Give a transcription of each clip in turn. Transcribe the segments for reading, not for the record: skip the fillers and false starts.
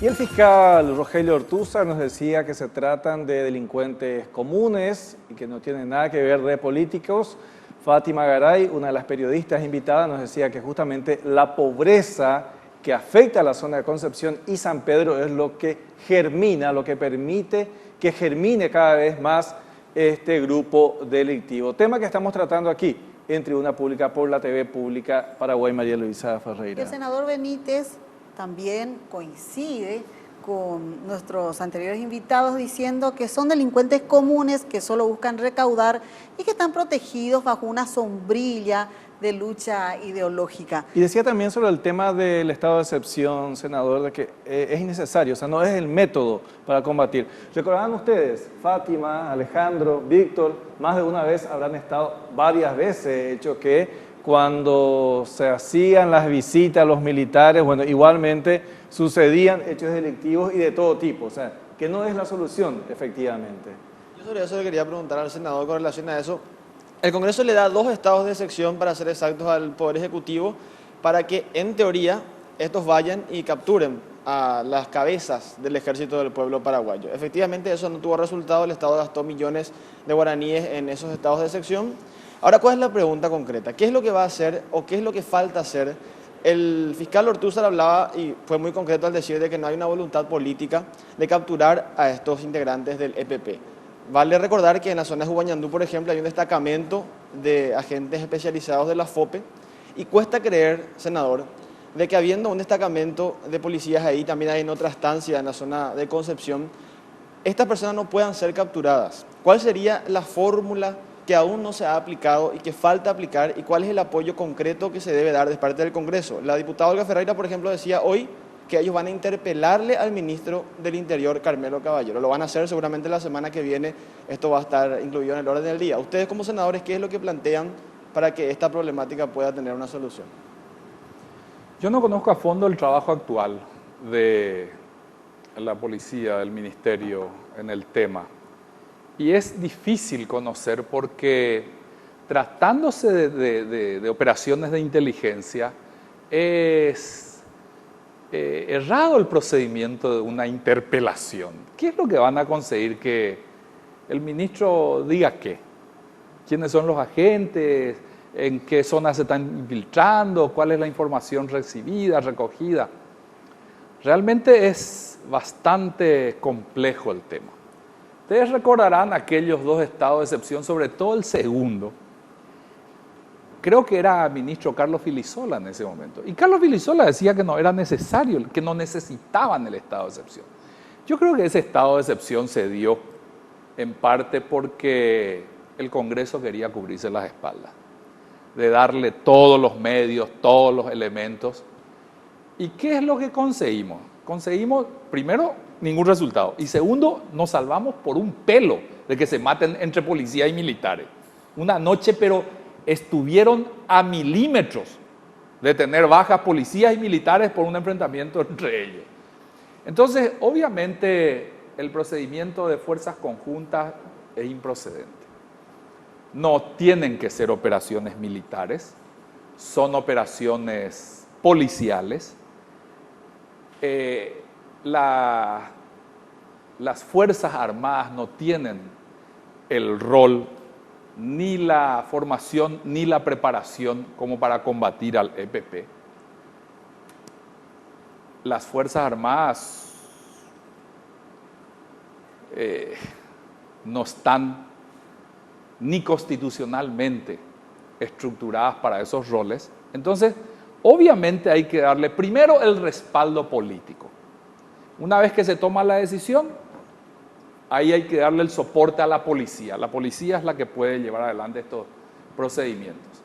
Y el fiscal Rogelio Ortúzar nos decía que se tratan de delincuentes comunes y que no tienen nada que ver de políticos. Fátima Garay, una de las periodistas invitadas, nos decía que justamente la pobreza que afecta a la zona de Concepción y San Pedro es lo que germina, lo que permite que germine cada vez más este grupo delictivo. Tema que estamos tratando aquí en Tribuna Pública por la TV Pública Paraguay. María Luisa Ferreira. El senador Benítez también coincide con nuestros anteriores invitados diciendo que son delincuentes comunes que solo buscan recaudar y que están protegidos bajo una sombrilla de lucha ideológica. Y decía también sobre el tema del estado de excepción, senador, de que es innecesario, o sea, no es el método para combatir. Recordarán ustedes, Fátima, Alejandro, Víctor, más de una vez habrán estado varias veces, de hecho que cuando se hacían las visitas a los militares, bueno, igualmente sucedían hechos delictivos y de todo tipo, o sea, que no es la solución, efectivamente. Yo sobre eso le quería preguntar al senador con relación a eso. El Congreso le da 2 estados de excepción, para ser exactos, al Poder Ejecutivo, para que, en teoría, estos vayan y capturen a las cabezas del ejército del pueblo paraguayo. Efectivamente, eso no tuvo resultado, el Estado gastó millones de guaraníes en esos estados de excepción. Ahora, ¿cuál es la pregunta concreta? ¿Qué es lo que va a hacer o qué es lo que falta hacer? El fiscal Ortúzar hablaba, y fue muy concreto al decir de que no hay una voluntad política de capturar a estos integrantes del EPP. Vale recordar que en la zona de Huañandú, por ejemplo, hay un destacamento de agentes especializados de la FOPE y cuesta creer, senador, de que habiendo un destacamento de policías ahí, también hay en otra estancia en la zona de Concepción, estas personas no puedan ser capturadas. ¿Cuál sería la fórmula que aún no se ha aplicado y que falta aplicar y cuál es el apoyo concreto que se debe dar de parte del Congreso? La diputada Olga Ferreira, por ejemplo, decía hoy que ellos van a interpelarle al ministro del Interior, Carmelo Caballero. Lo van a hacer seguramente la semana que viene, esto va a estar incluido en el orden del día. Ustedes como senadores, ¿qué es lo que plantean para que esta problemática pueda tener una solución? Yo no conozco a fondo el trabajo actual de la policía, del ministerio en el tema. Y es difícil conocer porque tratándose de operaciones de inteligencia es errado el procedimiento de una interpelación. ¿Qué es lo que van a conseguir? Que el ministro diga qué, quiénes son los agentes, en qué zonas se están infiltrando, cuál es la información recibida, recogida. Realmente es bastante complejo el tema. Ustedes recordarán aquellos 2 estados de excepción, sobre todo el segundo. Creo que era ministro Carlos Filisola en ese momento. Y Carlos Filisola decía que no era necesario, que no necesitaban el estado de excepción. Yo creo que ese estado de excepción se dio en parte porque el Congreso quería cubrirse las espaldas, de darle todos los medios, todos los elementos. ¿Y qué es lo que conseguimos? Conseguimos, primero, ningún resultado. Y segundo, nos salvamos por un pelo de que se maten entre policía y militares. Una noche, pero estuvieron a milímetros de tener bajas policías y militares por un enfrentamiento entre ellos. Entonces, obviamente, el procedimiento de fuerzas conjuntas es improcedente. No tienen que ser operaciones militares, son operaciones policiales. Las Fuerzas Armadas no tienen el rol, ni la formación, ni la preparación como para combatir al EPP. Las Fuerzas Armadas no están ni constitucionalmente estructuradas para esos roles. Entonces, obviamente hay que darle primero el respaldo político. Una vez que se toma la decisión, ahí hay que darle el soporte a la policía. La policía es la que puede llevar adelante estos procedimientos.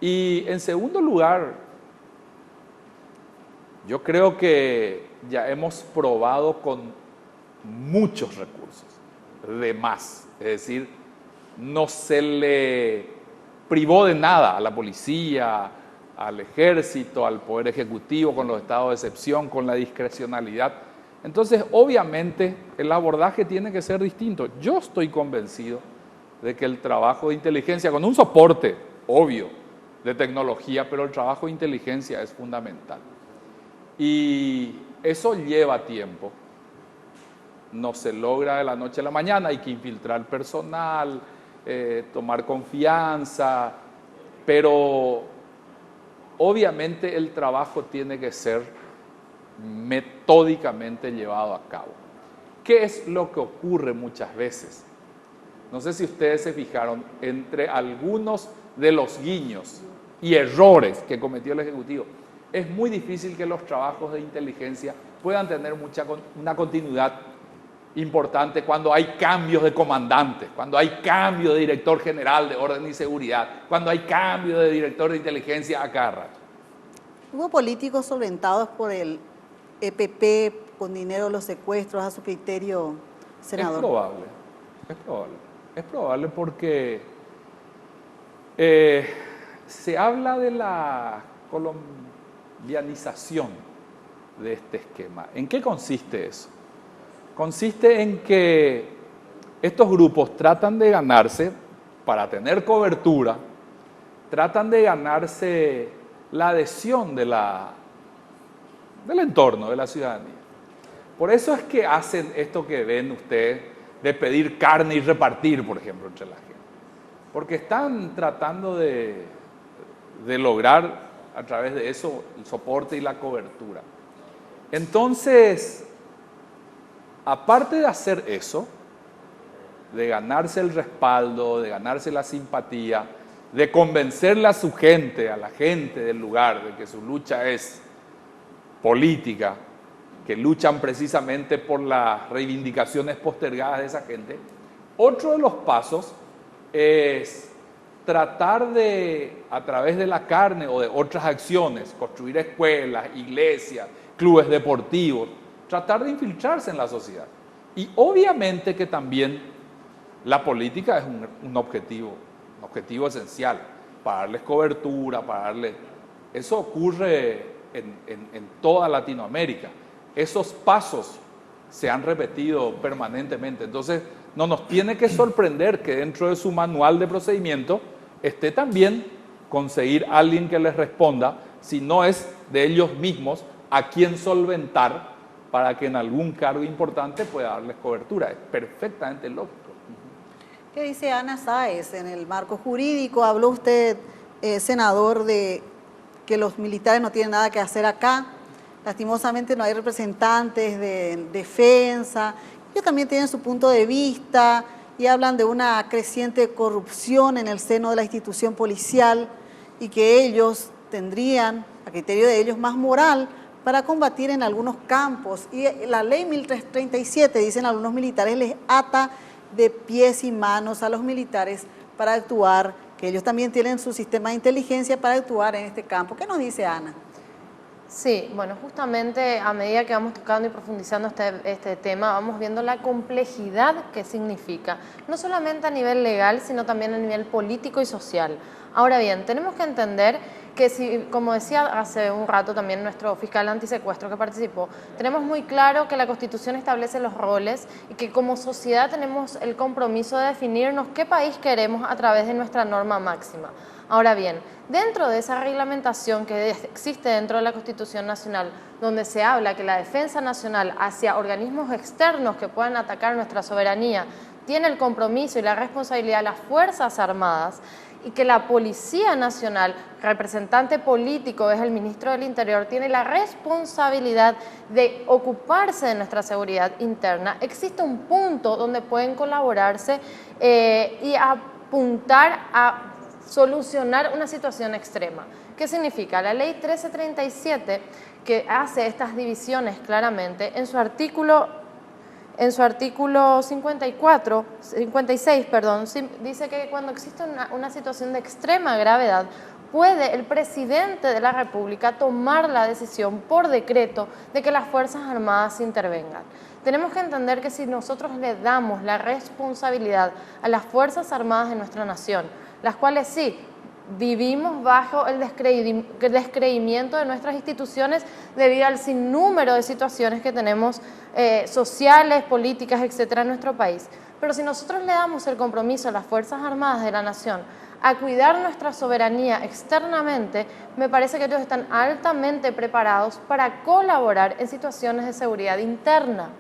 Y en segundo lugar, yo creo que ya hemos probado con muchos recursos, de más. Es decir, no se le privó de nada a la policía, al ejército, al Poder Ejecutivo, con los estados de excepción, con la discrecionalidad. Entonces, obviamente, el abordaje tiene que ser distinto. Yo estoy convencido de que el trabajo de inteligencia, con un soporte obvio de tecnología, pero el trabajo de inteligencia es fundamental. Y Eso lleva tiempo. No se logra de la noche a la mañana, hay que infiltrar personal, tomar confianza, pero obviamente el trabajo tiene que ser metódicamente llevado a cabo. ¿Qué es lo que ocurre muchas veces? No sé si ustedes se fijaron, entre algunos de los guiños y errores que cometió el Ejecutivo, es muy difícil que los trabajos de inteligencia puedan tener una continuidad importante cuando hay cambios de comandantes, cuando hay cambio de director general de orden y seguridad, cuando hay cambio de director de inteligencia a cada rato. Hubo políticos solventados por el EPP con dinero de los secuestros, a su criterio, senador. Es probable porque se habla de la colombianización de este esquema. ¿En qué consiste eso? Consiste en que estos grupos tratan de ganarse, para tener cobertura, tratan de ganarse la adhesión del entorno, de la ciudadanía. Por eso es que hacen esto que ven ustedes de pedir carne y repartir, por ejemplo, entre la gente. Porque están tratando de lograr a través de eso el soporte y la cobertura. Entonces, aparte de hacer eso, de ganarse el respaldo, de ganarse la simpatía, de convencerle a su gente, a la gente del lugar, de que su lucha es política, que luchan precisamente por las reivindicaciones postergadas de esa gente, otro de los pasos es tratar de, a través de la carne o de otras acciones, construir escuelas, iglesias, clubes deportivos, tratar de infiltrarse en la sociedad. Y obviamente que también la política es un objetivo esencial, para darles cobertura, para darles... Eso ocurre en toda Latinoamérica. Esos pasos se han repetido permanentemente. Entonces, no nos tiene que sorprender que dentro de su manual de procedimiento esté también conseguir a alguien que les responda, si no es de ellos mismos, a quién solventar para que en algún cargo importante pueda darles cobertura. Es perfectamente lógico. ¿Qué dice Ana Sáez en el marco jurídico? Habló usted, senador, de que los militares no tienen nada que hacer acá. Lastimosamente no hay representantes de defensa. Ellos también tienen su punto de vista y hablan de una creciente corrupción en el seno de la institución policial y que ellos tendrían, a criterio de ellos, más moral para combatir en algunos campos. Y la ley 1337, dicen algunos militares, les ata de pies y manos a los militares para actuar, que ellos también tienen su sistema de inteligencia para actuar en este campo. ¿Qué nos dice Ana? Sí, bueno, justamente a medida que vamos tocando y profundizando este tema, vamos viendo la complejidad que significa, no solamente a nivel legal, sino también a nivel político y social. Ahora bien, tenemos que entender que, si, como decía hace un rato también nuestro fiscal antisecuestro que participó, tenemos muy claro que la Constitución establece los roles y que como sociedad tenemos el compromiso de definirnos qué país queremos a través de nuestra norma máxima. Ahora bien, dentro de esa reglamentación que existe dentro de la Constitución Nacional, donde se habla que la defensa nacional hacia organismos externos que puedan atacar nuestra soberanía tiene el compromiso y la responsabilidad de las Fuerzas Armadas, y que la Policía Nacional, representante político es el ministro del Interior, tiene la responsabilidad de ocuparse de nuestra seguridad interna, existe un punto donde pueden colaborarse y apuntar a solucionar una situación extrema. ¿Qué significa? La ley 1337, que hace estas divisiones claramente, en su artículo 56, dice que cuando existe una situación de extrema gravedad, puede el presidente de la República tomar la decisión por decreto de que las Fuerzas Armadas intervengan. Tenemos que entender que si nosotros le damos la responsabilidad a las Fuerzas Armadas de nuestra nación, las cuales sí, vivimos bajo el descreimiento de nuestras instituciones debido al sinnúmero de situaciones que tenemos sociales, políticas, etcétera, en nuestro país. Pero si nosotros le damos el compromiso a las Fuerzas Armadas de la Nación a cuidar nuestra soberanía externamente, me parece que ellos están altamente preparados para colaborar en situaciones de seguridad interna,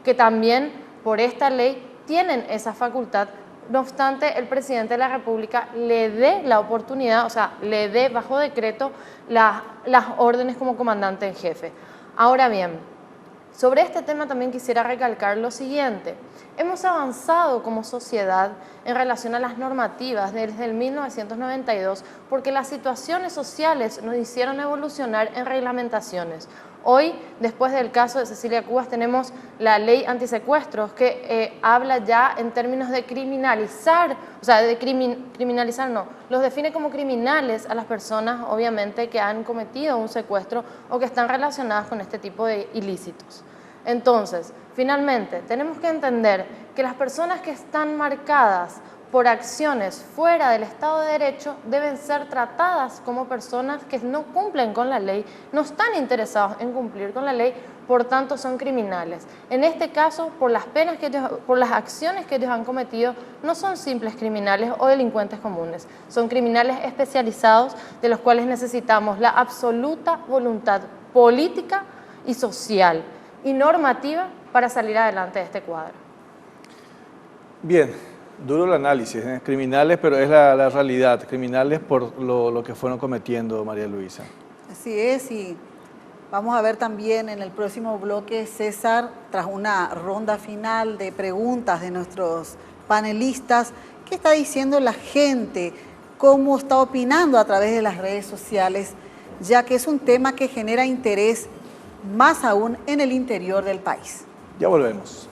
que también por esta ley tienen esa facultad. No obstante, el presidente de la República le dé la oportunidad, o sea, le dé bajo decreto las órdenes como comandante en jefe. Ahora bien, sobre este tema también quisiera recalcar lo siguiente. Hemos avanzado como sociedad en relación a las normativas desde el 1992 porque las situaciones sociales nos hicieron evolucionar en reglamentaciones. Hoy, después del caso de Cecilia Cubas, tenemos la ley antisecuestros que habla ya en términos de criminalizar, o sea, de criminalizar no, los define como criminales a las personas, obviamente, que han cometido un secuestro o que están relacionadas con este tipo de ilícitos. Entonces, finalmente, tenemos que entender que las personas que están marcadas por acciones fuera del Estado de Derecho deben ser tratadas como personas que no cumplen con la ley, no están interesados en cumplir con la ley, por tanto son criminales. En este caso, por las penas que ellos, por las acciones que ellos han cometido, no son simples criminales o delincuentes comunes, son criminales especializados de los cuales necesitamos la absoluta voluntad política y social y normativa para salir adelante de este cuadro. Bien, duro el análisis, criminales, pero es la realidad, criminales por lo que fueron cometiendo, María Luisa. Así es, y vamos a ver también en el próximo bloque, César, tras una ronda final de preguntas de nuestros panelistas, qué está diciendo la gente, cómo está opinando a través de las redes sociales, ya que es un tema que genera interés más aún en el interior del país. Ya volvemos.